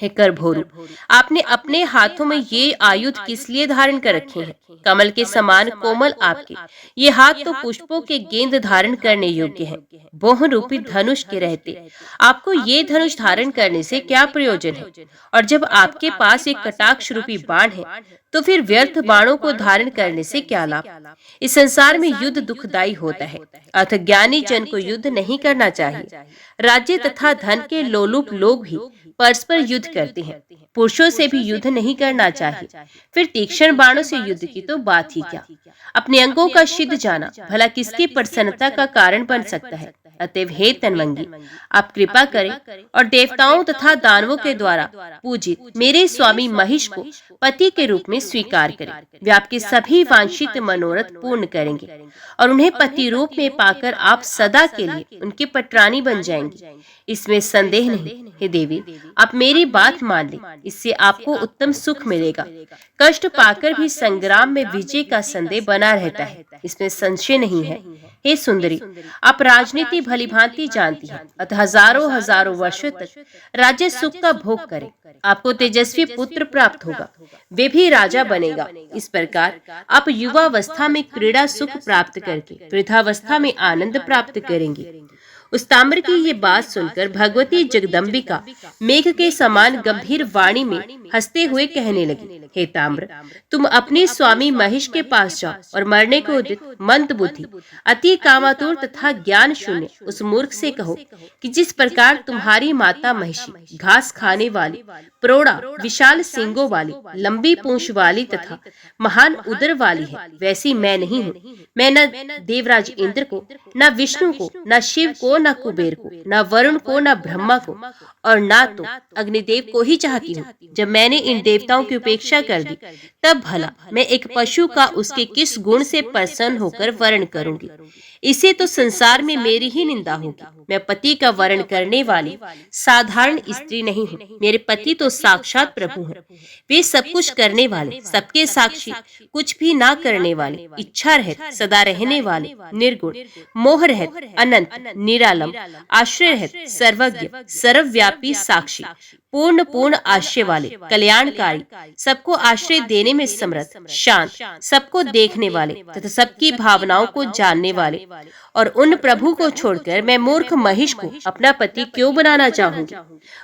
हे करभोरु, आपने अपने हाथों में ये आयुध किस लिए धारण कर रखे हैं? कमल के समान कोमल आपके ये हाथ तो पुष्पों के गेंद धारण करने योग्य हैं। बोह रूपी धनुष के रहते आपको ये धनुष धारण करने से क्या प्रयोजन है? और जब आपके पास एक कटाक्ष रूपी बाण है तो फिर व्यर्थ बाणों को धारण करने से क्या लाभ? इस संसार में युद्ध दुखदायी होता है, अतः ज्ञानी जन को युद्ध नहीं करना चाहिए। राज्य तथा धन के लोलुप लोग भी परस्पर युद्ध करते हैं। पुरुषों से भी युद्ध नहीं करना चाहिए। फिर तीक्ष्ण बाणों से युद्ध की तो बात ही क्या। अपने अंगों का सिद्ध जाना भला किसकी प्रसन्नता का कारण बन सकता है? अतएव हे तनवंगी, आप कृपा करें और देवताओं तथा दानवों के द्वारा पूजित मेरे स्वामी महिष को पति के रूप में स्वीकार करें। वे आपके सभी वांछित मनोरथ पूर्ण करेंगे और उन्हें पति रूप में पाकर आप सदा के लिए उनकी पटरानी बन जाएंगी। इसमें संदेह नहीं। हे देवी, आप मेरी बात मान लें, इससे आपको उत्तम सुख मिलेगा। कष्ट पाकर भी संग्राम में विजय का संदेह बना रहता है, इसमें संशय नहीं है। हे सुंदरी, आप राजनीति भलीभांति जानती हैं, अतः हजारों हजारों वर्षों तक राज्य सुख का भोग करें। आपको तेजस्वी पुत्र प्राप्त होगा, वे भी राजा बनेगा। इस प्रकार आप युवावस्था में क्रीड़ा सुख प्राप्त करके वृद्धावस्था में आनंद प्राप्त करेंगे। उस ताम्र की ये बात सुनकर भगवती जगदम्बिका मेघ के समान गंभीर वाणी में हंसते हुए कहने लगी, हे ताम्र, तुम अपने स्वामी महिष के पास जाओ और मरने को उदित मंद बुद्धि, अति कामातुर तथा ज्ञान शून्य उस मूर्ख से कहो कि जिस प्रकार तुम्हारी माता महिषी घास खाने वाली, प्रौढ़ा, विशाल सींगों वाली, लंबी पूंछ वाली तथा महान उदर वाली है, वैसी मैं नहीं हूँ। मैं न देवराज इंद्र को, न विष्णु को, न शिव को, न कुबेर को, न वरुण को, न ब्रह्मा को और न तो अग्निदेव को ही चाहती हूँ। जब मैंने इन देवताओं की उपेक्षा कर दी, तब भला मैं एक पशु का उसके किस गुण से प्रसन्न होकर वर्ण करूंगी? इसे तो संसार में मेरी ही निंदा होगी। मैं पति का वर्ण करने वाली साधारण स्त्री नहीं हूँ। मेरे पति तो साक्षात प्रभु हैं। वे सब कुछ करने वाले, सबके साक्षी, कुछ भी ना करने वाले, इच्छा रहित, सदा रहने वाले, निर्गुण, मोह रहित, अनंत, निरालम, आश्रय रहित, सर्वज्ञ, सर्वव्यापी, साक्षी, पूर्ण आश्रय वाले, कल्याणकारी, सबको आश्रय देने में समर्थ, शांत, सबको देखने वाले तथा सबकी भावनाओं को जानने वाले और उन प्रभु को छोड़कर मैं मूर्ख महिष को अपना पति क्यों बनाना चाहूंगी?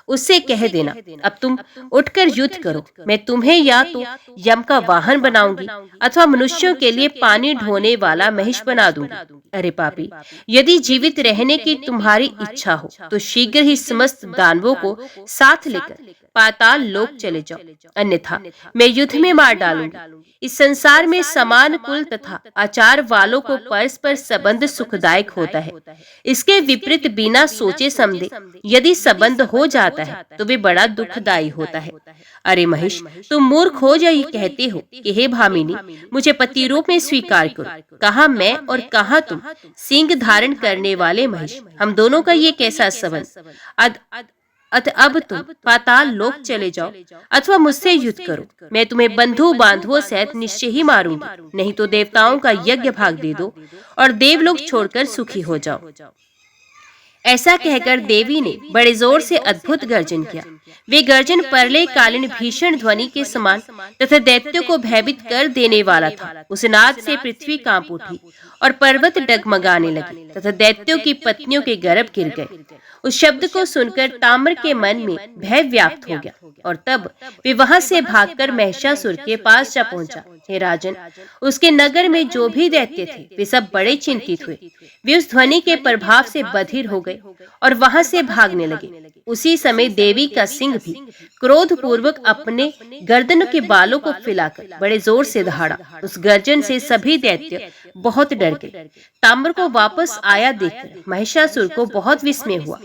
उससे कह देना, अब तुम उठकर युद्ध करो। मैं तुम्हें या तो यम का वाहन बनाऊंगी अथवा मनुष्यों के लिए पानी ढोने वाला महिष बना दूंगी। अरे पापी, यदि जीवित रहने की तुम्हारी इच्छा हो तो शीघ्र ही समस्त दानवों को साथ लेकर पाताल लोक चले जाओ, अन्यथा मैं युद्ध में मार डालूंगी। इस संसार में समान कुल तथा आचार वालों को परस्पर संबंध सुखदायक होता है। इसके विपरीत बिना सोचे समझे यदि संबंध हो जाता है तो वे बड़ा दुखदायी होता है। अरे महिष, तुम मूर्ख हो या ये कहते हो कि हे भामिनी, मुझे पति रूप में स्वीकार करो। कहाँ मैं और कहाँ तुम, सिंह धारण करने वाले महिष, हम दोनों का ये कैसा संबंध? अब तुम पाताल लोक चले जाओ अथवा मुझसे युद्ध करो। मैं तुम्हें बंधु बांधवों सहित निश्चय ही मारूंगी, नहीं तो देवताओं का यज्ञ भाग दे दो और देवलोक छोड़कर सुखी हो जाओ। ऐसा कहकर देवी ने बड़े जोर से अद्भुत गर्जन किया। वे गर्जन प्रलय कालीन भीषण ध्वनि के समान तथा दैत्यों को भयभीत कर देने वाला था। उस नाद से पृथ्वी कांप उठी और पर्वत डगमगाने लगे तथा दैत्यों की पत्नियों के गर्भ गिर गए। उस शब्द को सुनकर ताम्र के मन में भय व्याप्त हो गया और तब वे वहां से भागकर महिषासुर के पास जा पहुंचा। हे राजन, उसके नगर में जो भी दैत्य थे वे सब बड़े चिंतित हुए। वे उस ध्वनि के प्रभाव से बधिर हो गए और वहां से भागने लगे। उसी समय देवी का सिंह भी क्रोध पूर्वक अपने गर्दन के बालों को फैलाकर बड़े जोर से दहाड़ा। उस गर्जन से सभी दैत्य बहुत डर गए। ताम्र को वापस आया देखकर महिषासुर को बहुत विस्मय हुआ।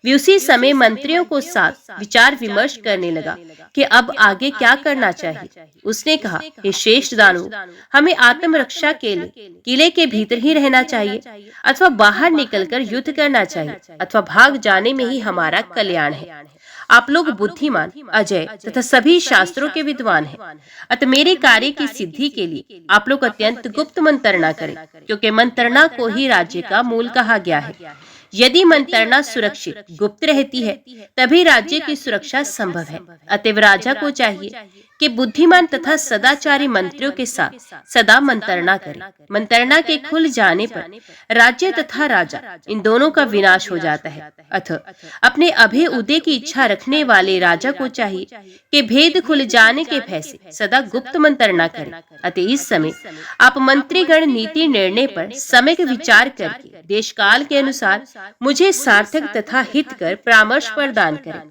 वे उसी समय मंत्रियों को साथ विचार विमर्श करने लगा कि अब आगे क्या करना चाहिए। उसने कहा, हे श्रेष्ठ दानव, हमें आत्मरक्षा के लिए किले के भीतर ही रहना चाहिए अथवा बाहर निकलकर युद्ध करना चाहिए अथवा भाग जाने में ही हमारा कल्याण है। आप लोग बुद्धिमान, अजय तथा सभी शास्त्रों के विद्वान हैं। अतः मेरे कार्य की सिद्धि के लिए आप लोग अत्यंत गुप्त मंत्रणा करें, क्योंकि मंत्रणा को ही राज्य का मूल कहा गया है। यदि मंत्रणा सुरक्षित गुप्त रहती है तभी राज्य की सुरक्षा संभव है। अतएव राजा को चाहिए कि बुद्धिमान तथा सदाचारी मंत्रियों के साथ सदा मंत्रणा करे। मंत्रणा के खुल जाने पर राज्य तथा राजा इन दोनों का विनाश हो जाता है। अतः अपने अभय उदय की इच्छा रखने वाले राजा को चाहिए कि भेद खुल जाने के भय से सदा गुप्त मंत्रणा करें। अतः इस समय आप मंत्रीगण नीति निर्णय पर सम्यक विचार करके देश काल के अनुसार मुझे सार्थक तथा हितकर परामर्श प्रदान करें।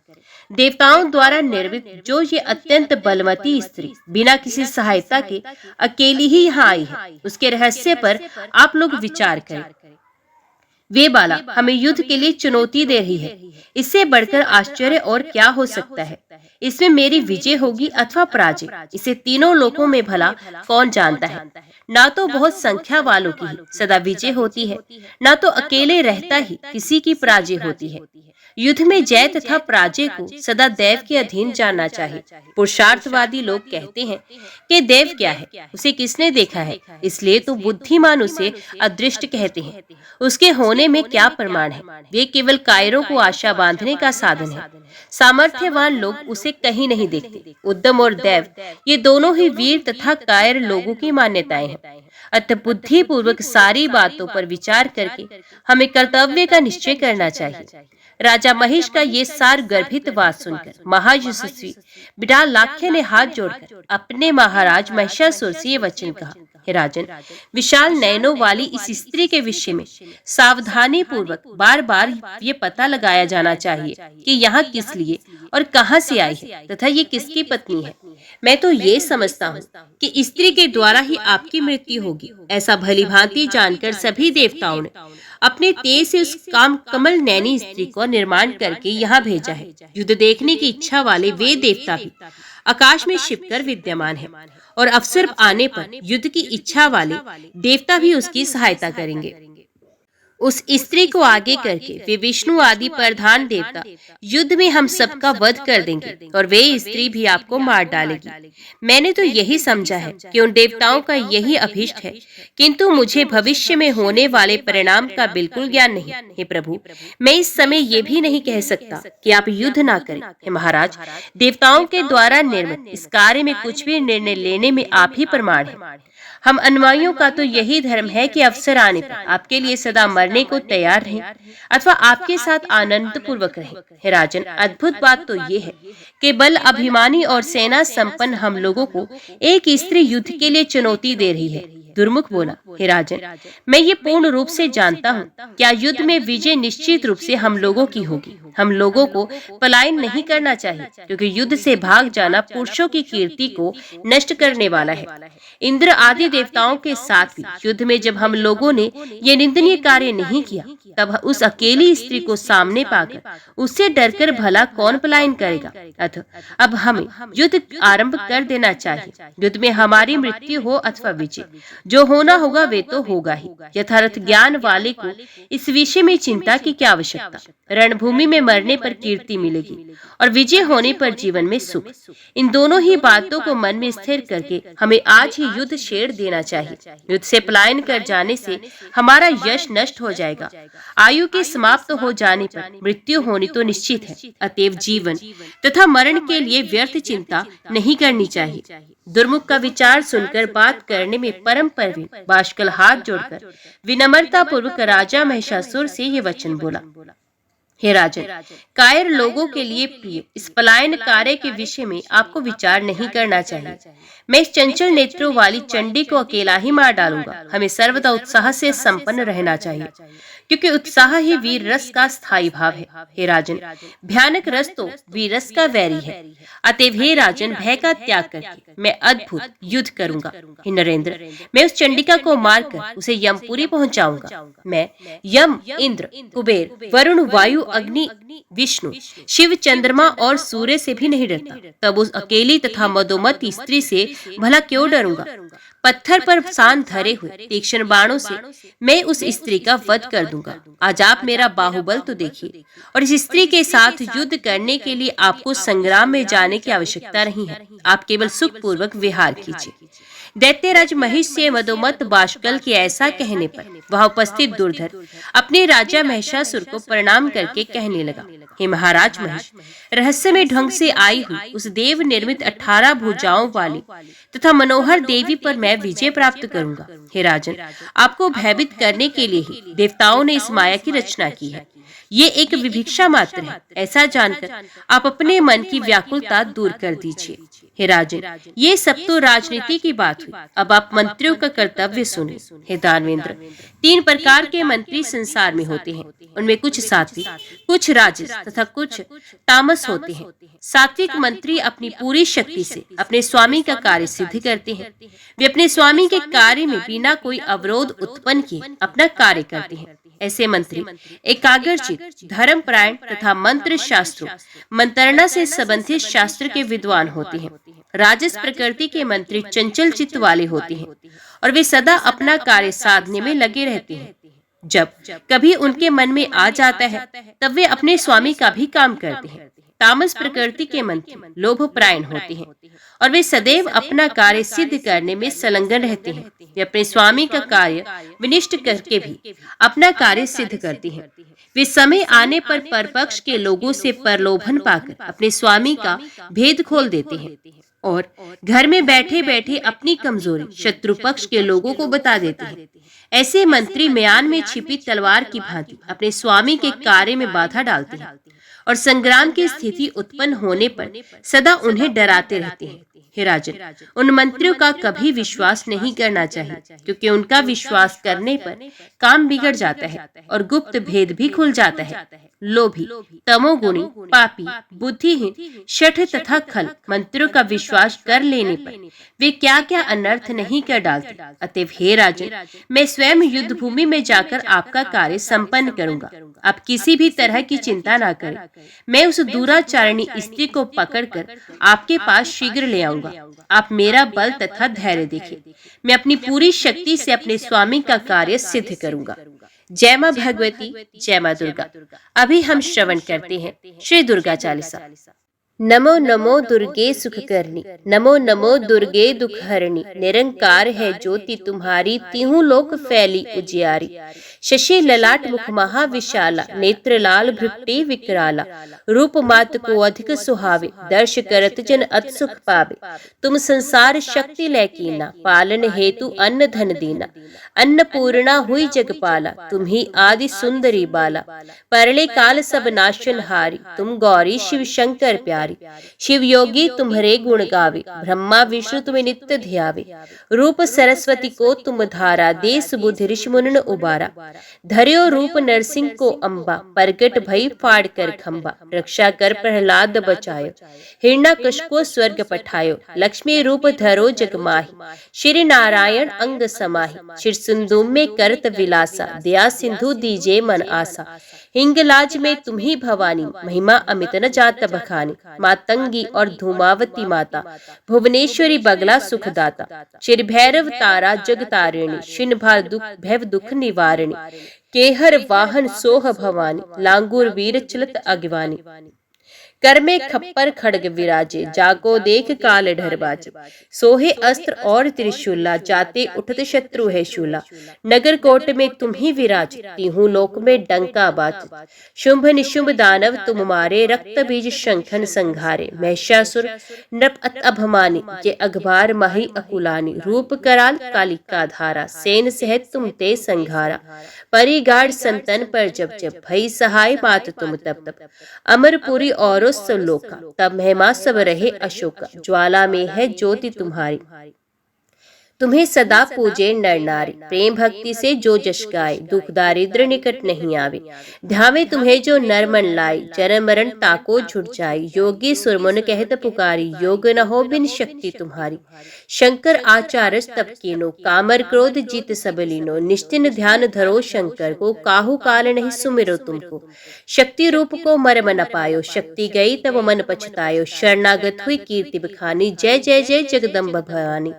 देवताओं द्वारा निर्मित जो ये अत्यंत बलवती स्त्री बिना किसी सहायता के अकेली ही यहाँ आई है, उसके रहस्य पर आप लोग विचार करें। वे बाला हमें युद्ध के लिए चुनौती दे रही है। इससे बढ़कर आश्चर्य और क्या हो सकता है। इसमें मेरी विजय होगी अथवा पराजय, इसे तीनों लोकों में भला कौन जानता है। ना तो बहुत संख्या वालों की सदा विजय होती है, ना तो अकेले रहता ही किसी की पराजय होती है। युद्ध में जय तथा पराजय को सदा दैव के अधीन जानना चाहिए। पुरुषार्थवादी लोग कहते हैं कि देव क्या है, उसे किसने देखा है, इसलिए तो बुद्धिमान उसे अदृष्ट कहते हैं। उसके होने में क्या प्रमाण है, वे केवल कायरों को आशा बांधने का साधन है। सामर्थ्यवान लोग उसे कहीं नहीं देखते। उद्यम और दैव ये दोनों ही वीर तथा कायर लोगों की मान्यताएं हैं। अतः बुद्धि पूर्वक सारी बातों पर विचार करके हमें कर्तव्य का निश्चय करना चाहिए। राजा महेश का ये सार गर्भित बात सुनकर महायशस्वी बिडाल लाखे ने हाथ जोड़कर अपने महाराज महिषासुर से ये वचन कहा, हे राजन, विशाल नयनों वाली इस स्त्री के विषय में सावधानी पूर्वक बार बार ये पता लगाया जाना चाहिए कि यहाँ किस लिए और कहाँ से आई है तथा ये किसकी पत्नी है। मैं तो ये समझता हूँ कि स्त्री के द्वारा ही आपकी मृत्यु होगी। ऐसा भली भांति जानकर सभी देवताओं ने अपने तेज से उस कमल नैनी स्त्री को निर्माण करके यहाँ भेजा है। युद्ध देखने की इच्छा वाले वे देवता भी आकाश में छिपकर विद्यमान है और अवसर आने पर युद्ध की इच्छा वाले देवता भी उसकी सहायता करेंगे। उस स्त्री को आगे करके वे विष्णु आदि प्रधान देवता युद्ध में हम सबका वध कर देंगे और वे स्त्री भी आपको मार डालेगी। मैंने तो यही समझा है कि उन देवताओं का यही अभीष्ट है, किंतु मुझे भविष्य में होने वाले परिणाम का बिल्कुल ज्ञान नहीं। हे प्रभु, मैं इस समय ये भी नहीं कह सकता कि आप युद्ध ना करें। हे महाराज, देवताओं के द्वारा निर्मित इस कार्य में कुछ भी निर्णय लेने में आप ही प्रमाण है। हम अनुयायियों का तो यही धर्म है कि अवसर आने पर आपके लिए सदा मरने को तैयार रहें अथवा आपके साथ आनंद पूर्वक रहें। हे राजन, अद्भुत बात तो ये है कि बल अभिमानी और सेना संपन्न हम लोगों को एक स्त्री युद्ध के लिए चुनौती दे रही है। दुर्मुख बोला, हे राजन, मैं ये पूर्ण रूप से जानता हूँ, क्या युद्ध में विजय निश्चित रूप से हम लोगों की होगी। हम लोगों को पलायन नहीं करना चाहिए, क्योंकि युद्ध से भाग जाना पुरुषों की कीर्ति को नष्ट करने वाला है। इंद्र आदि देवताओं के साथ भी युद्ध में जब हम लोगों ने ये निंदनीय कार्य नहीं किया, तब उस अकेली स्त्री को सामने पाकर उससे डरकर भला कौन पलायन करेगा। अतः अब हमें युद्ध आरंभ कर देना चाहिए। युद्ध में हमारी मृत्यु हो अथवा विजय, जो होना होगा वे तो होगा ही। यथार्थ ज्ञान वाले को इस विषय में चिंता की क्या आवश्यकता। रणभूमि में मरने पर कीर्ति मिलेगी और विजय होने पर जीवन में सुख। इन दोनों ही बातों को मन में स्थिर करके हमें आज ही युद्ध छेड़ देना चाहिए। युद्ध से पलायन कर जाने से हमारा यश नष्ट हो जाएगा। आयु के समाप्त हो जाने पर मृत्यु होनी तो निश्चित है। अतएव जीवन तथा मरण के लिए व्यर्थ चिंता नहीं करनी चाहिए। दुर्मुख का विचार सुनकर बात करने में परम प्रवीण बाष्कल हाथ जोड़कर विनम्रता पूर्वक राजा महिषासुर से ये वचन बोला, हे राजन, कायर लोगों के लिए प्रिय इस पलायन कार्य के विषय में आपको विचार नहीं करना चाहिए। मैं इस चंचल नेत्रों वाली चंडी को अकेला ही मार डालूंगा। हमें सर्वदा उत्साह से संपन्न रहना चाहिए, क्योंकि उत्साह ही वीर रस का स्थायी भाव है। हे राजन, भयानक रस तो वीर रस का वैरी है। अतएव हे राजन, भय का त्याग करके मैं अद्भुत युद्ध करूंगा। हे नरेंद्र, मैं उस चंडिका को मारकर उसे यमपुरी पहुंचाऊंगा। मैं यम, इंद्र, कुबेर, वरुण, वायु, अग्नि, विष्णु, शिव, चंद्रमा और सूर्य से भी नहीं डरता। तब उस अकेली तथा मदोमत स्त्री से भला क्यों डरूंगा। पत्थर पर शान धरे हुए तीक्ष्ण बाणों से मैं उस स्त्री का वध कर दूंगा। आज आप मेरा बाहुबल तो देखिए, और इस स्त्री के साथ युद्ध करने के लिए आपको संग्राम में जाने की आवश्यकता नहीं है। आप केवल सुख पूर्वक विहार कीजिए। दैत्यराज महिष से मदोमत बाष्कल के ऐसा कहने पर वह उपस्थित दुर्धर अपने राजा महिषासुर को प्रणाम करके कहने लगा, हे महाराज महिष, रहस्यमय ढंग से आई हुई उस देव निर्मित 18 भुजाओं वाली तथा मनोहर देवी पर मैं विजय प्राप्त करूंगा। हे राजन, आपको भयभीत करने के लिए ही देवताओं ने इस माया की रचना की है। ये एक विभिक्षा मात्र है। ऐसा जानकर आप अपने मन की व्याकुलता दूर कर दीजिए। हे राजन, ये सब तो राजनीति की बात हुई। अब आप मंत्रियों का कर्तव्य सुने। हे दानवेंद्र, 3 प्रकार के मंत्री संसार में होते हैं। उनमें कुछ सात्विक, कुछ राजस तथा कुछ तामस होते हैं। सात्विक मंत्री अपनी पूरी शक्ति से अपने स्वामी का कार्य सिद्ध करते हैं। वे अपने स्वामी के कार्य में बिना कोई अवरोध उत्पन्न किए अपना कार्य करते हैं। ऐसे मंत्री एकाग्रचित, धर्मपरायण तथा मंत्र शास्त्रों, मंत्रणा से संबंधित शास्त्र के विद्वान होते हैं। राजस प्रकृति के मंत्री चंचल चित्त वाले होते हैं और वे सदा अपना कार्य साधने में लगे रहते हैं। जब कभी उनके मन में आ जाता है तब वे अपने स्वामी का भी काम करते हैं। तामस प्रकृति के मंत्री लोभपरायण होते हैं और वे सदैव अपना कार्य सिद्ध करने में संलग्न रहते हैं। वे अपने स्वामी का कार्य विनिष्ट करके भी अपना कार्य सिद्ध करते हैं। वे समय आने पर परपक्ष के लोगों से प्रलोभन पाकर अपने स्वामी का भेद खोल देते हैं और घर में बैठे बैठे अपनी कमजोरी शत्रु पक्ष के लोगों को बता देते हैं। ऐसे मंत्री म्यान में छिपी तलवार की भांति अपने स्वामी के कार्य में बाधा डालते हैं और संग्राम की स्थिति उत्पन्न होने पर सदा उन्हें डराते रहते हैं। हे राजन, उन मंत्रियों का कभी विश्वास नहीं करना चाहिए, क्योंकि उनका विश्वास करने पर काम बिगड़ जाता है और गुप्त भेद भी खुल जाता है। लोभी, तमोगुणी, पापी, बुद्धिहीन, शठ तथा खल मंत्रियों का विश्वास कर लेने पर वे क्या क्या अनर्थ नहीं कर डालते। अतएव हे राजन, मैं स्वयं युद्ध भूमि में जाकर आपका कार्य संपन्न करूंगा। आप किसी भी तरह की चिंता ना करें। मैं उस दुराचारणी स्त्री को पकड़कर आपके पास शीघ्र ले आऊंगा। आप मेरा बल तथा धैर्य देखिए। मैं अपनी पूरी शक्ति से अपने स्वामी का कार्य सिद्ध करूंगा। जय मां भगवती, जय मां दुर्गा। अभी हम श्रवण करते हैं श्री दुर्गा चालीसा। नमो नमो दुर्गे सुखकरणी, नमो नमो दुर्गे दुखहरणी। निरंकार है ज्योति तुम्हारी, तीहू लोक फैली उजियारी। शशि ललाट मुख महाविशाला, नेत्र लाल भृकुटी विकराला। रूप मात को अधिक सुहावे, दर्श करत जन अति सुख पावे। तुम संसार शक्ति लैकीना, पालन हेतु अन्न धन दीना। अन्नपूर्णा हुई जगपाला, तुम ही आदि सुंदरी बाला। परले काल सब नाशन हारी, तुम गौरी शिव शंकर प्यारी। शिव योगी तुम्हारे गुण गावे, ब्रह्मा विष्णु तुम्हें नित्य ध्यावे। रूप सरस्वती को तुम धारा, देश बुद्धि ऋषि मुनि उबारा। धर्यो रूप नरसिंह को अम्बा, प्रगट भई फाड़ कर खंबा। रक्षा कर प्रहलाद बचायो, हिरण्यकश को स्वर्ग पठायो। लक्ष्मी रूप धरो जग माही, श्री नारायण अंग समाही। शिर सिंधु में करत विलासा, दया सिंधु दीजे मन आसा। हिंगलाज में तुम्ही भवानी, महिमा अमित न जात बखानी। मातंगी और धूमावती माता, भुवनेश्वरी बगला सुखदाता। श्री भैरव तारा जग तारिणी, शिन भार दुख भैव दुख निवारिणी। केहर वाहन सोह भवानी, लांगूर वीर चलत अगवानी। कर में खप्पर खड़ग विराजे, जाको देख काल ढरबाज। सोहे अस्त्र और त्रिशूला, जाते उठत शत्रु है शूला। नगर कोट में तुम ही विराज, तीहू लोक में डंका बाज। शुंभ निशुंभ दानव तुम मारे, रक्त बीज शंखन संघारे। महिषासुर नृप अभमानी, जे अखबार माही अकुलानी। रूप कराल कालिका धारा, सेन सहित तुम ते संघारा। परिगाढ़ संतन पर जब जब, भई सहाय मात तुम तब तब। अमरपुरी और लोका, तब महिमा सब रहे अशोका। ज्वाला में है ज्योति तुम्हारी, तुम्हें सदा पूजे नर नारी। प्रेम भक्ति से जो जश गाए, दुख दारिद्र निकट नहीं आवे। ध्यावे तुम्हें जो नर मन लाए, जन्म मरण ताको छुट जाए। योगी सुरमुन कहत पुकारी, योग न हो बिन शक्ति तुम्हारी। शंकर आचार्य तप कीनो, कामर क्रोध जीत सब लीनो। निश्चिन ध्यान धरो शंकर को, काहू काल नहीं सुमिरो तुमको। शक्ति रूप को मर्म न पायो, शक्ति गई तब मन पछतायो। शरणागत हुई कीर्ति बखानी, जय जय जय जगदम्ब भवानी।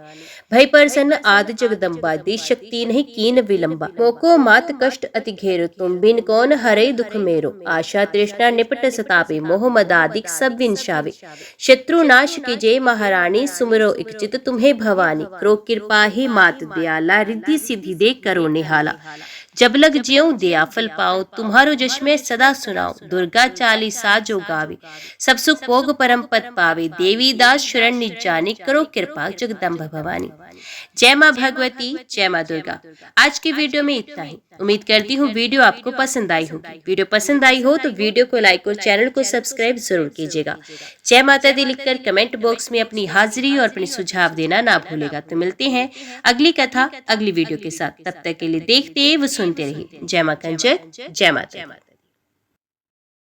भय प्रसन्न आद जगदम्बा, दी शक्ति नहीं कीन विलंबा। मोको मात कष्ट अति घेरो, तुम बिन कौन हरे दुख मेरो। आशा तृष्णा निपट सतापे, मोह मदादिक सब विंशावे। शत्रु नाश कीजे महारानी, सुमरो इक चित तुम्हें भवानी। करो कृपा ही मात दयाला, रिद्धि सिद्धि दे करो निहाला। जब लग ज्यों दया फल पाओ, तुम्हारो जश में सदा सुनाओ। दुर्गा चालीसा जो गावे, सब सुख भोग परम पद पावे। देवी दास शरण निज जाने, करो कृपा जगदम्ब भवानी। जय मां भगवती, जय मां दुर्गा। आज की वीडियो में इतना ही। उम्मीद करती हूँ वीडियो आपको पसंद आई होगी। वीडियो पसंद आई हो तो वीडियो को लाइक और चैनल को सब्सक्राइब जरूर कीजिएगा। जय माता दी लिखकर कमेंट बॉक्स में अपनी हाजिरी और अपनी सुझाव देना ना भूलेगा। तो मिलते हैं अगली कथा अगली वीडियो के साथ। तब तक के लिए देखते व सुनते रहिए। जय मां कंजर, जय माता।